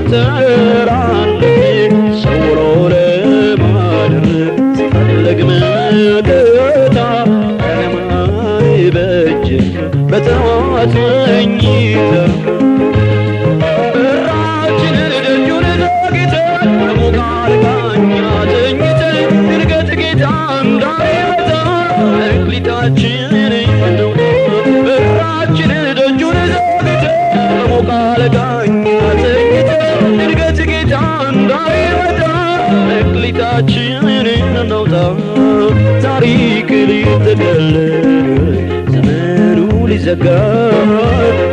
ሲተላለፍ ሰውሮ ለማደር ሲፈልግ መከታ ለማን በእጅ በጠዋት መኝታ በራችን ደጁን ዘግተን በሞቀ አልጋኛ ተኝተን ድንገት ጌታ እንዳይመጣ መክሊታችንን እንውጣ። በራችን ደጁን ዘግተን በሞቀ አልጋኛ ተኝተን ድንገት ጌታ እንዳይመጣ መክሊታችንን እናውጣ። ታሪክ ሊጠቀለል ዘመኑ ሊዘጋ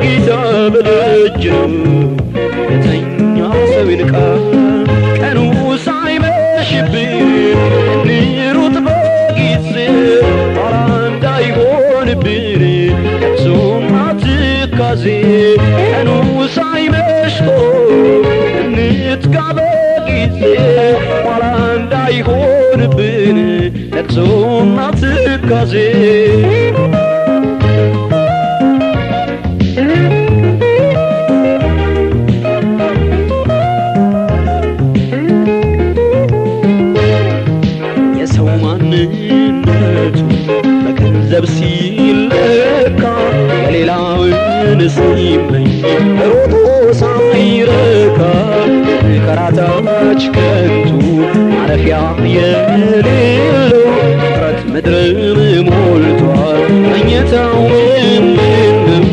ጌታ በደጅ ነው። የተኛው ሰው ይንቃ ቀኑ ሳይመሽብን እንሩጥ በጊዜ ኋላ እንዳይሆንብን ለቅሶና ትካዜ። ቀኑ ሳይመሽቶ እንትጋ በጊዜ ኋላ እንዳይሆንብን ለቅሶና ትካዜ። የሰው ማንነቱ በገንዘብ ሲለካ የሌላውን ሲመኝ ሮጦ ሳይረካ ከራታች ከንቱ ማረፊያ የሌለው ፍጥረት ምድርን ሞልቷል መኝታው ምንድነው?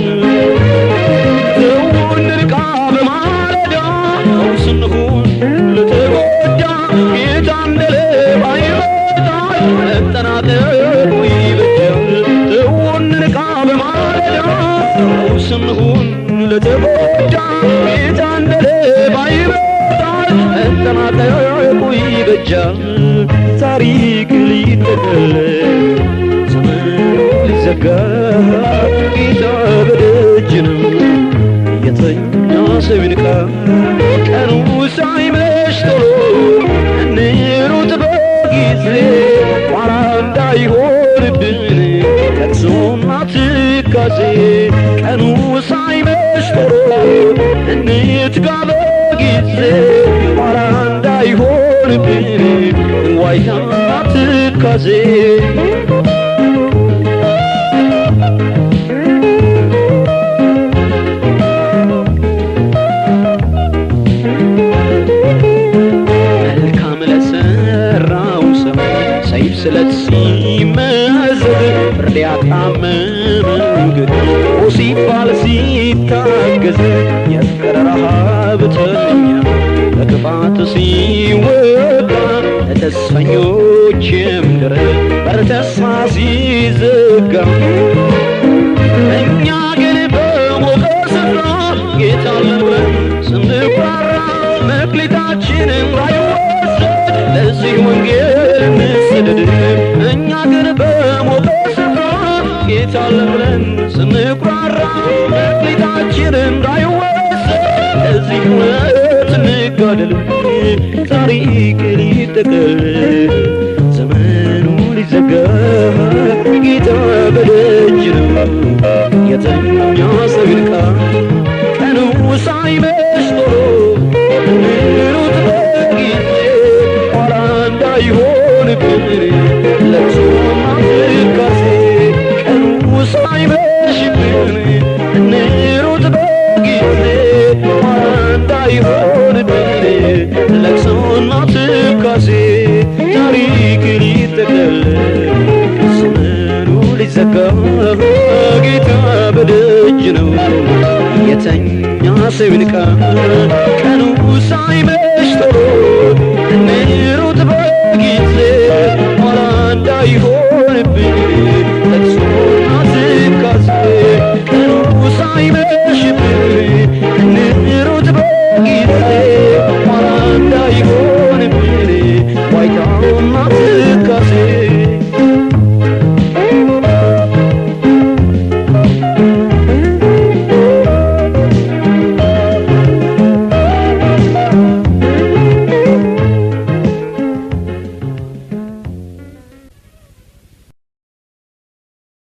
ሰውን ንቃ በማለዳ ስንሆን ለተጎዳ ጌታ እንደሌባ ይመጣል መጠናቀቁ ይበጃል። ሰውን ንቃ በማለዳ ስንሆን ለተጎዳ ጌታ እንደሌባ ይመጣል መጠናቀቁ ይበጃል። ታሪክ ሊጠቀለል ዘመኑ ሊዘጋ ጌታ በደጅ ነው። የተኛ ሰው ይንቃ ቀኑ ሳይመሽ ቶሎ እንሩጥ በጊዜ ኋላ እንዳይሆንብን ለቅሶና ትካዜ። ቀኑ ሳይመሽ ቶሎ እንትጋ በጊዜ ኋላ እንዳይሆንብን ዋይታና ትካዜ። መልካም ለሰራው ሰው ሰይፍ ስለት ሲመዘዝ ፍርድ ያጣመመው ግን ሲባል ሲታገዝ የፍቅር ረሃብተኛ በክፋት ሲወጋ ለተስፈኞች የምድር በር ተስፋ ሲዘጋ እኛ ግን በሞቀ ስፍራ ጌታ አለን ብለን ስንኩራራ መክሊታችን እንዳይወሰድ ለዚህ ወንጌል እንሰደድ። እኛ ግን በሞቀ ስፍራ ጌታ አለን ብለን ስንኩራራ መክሊታችን እንዳይወሰድ ለዚህ እውነት እንጋደል። ታሪክ ሊጠቀለል ዘመኑ ሊዘጋ ጌታ በደጅ ነው። የተኛ ሰው ይንቃ ቀኑ ሳይመሽ ቶሎ እንሩጥ በጊዜ ኋላ እንዳይሆንብን ለቅሶና ትካዜ። ቀኑ ሳይመሽብን እንሩጥ በጊዜ ኋላ እንዳይሆንብን ለቅሶና ትካዜ። ታሪክ ሊጠቀለል ዘመኑ ሊዘጋ ጌታ በደጅ ነው። የተኛ ሰው ይንቃ ቀኑ ሳይመሽ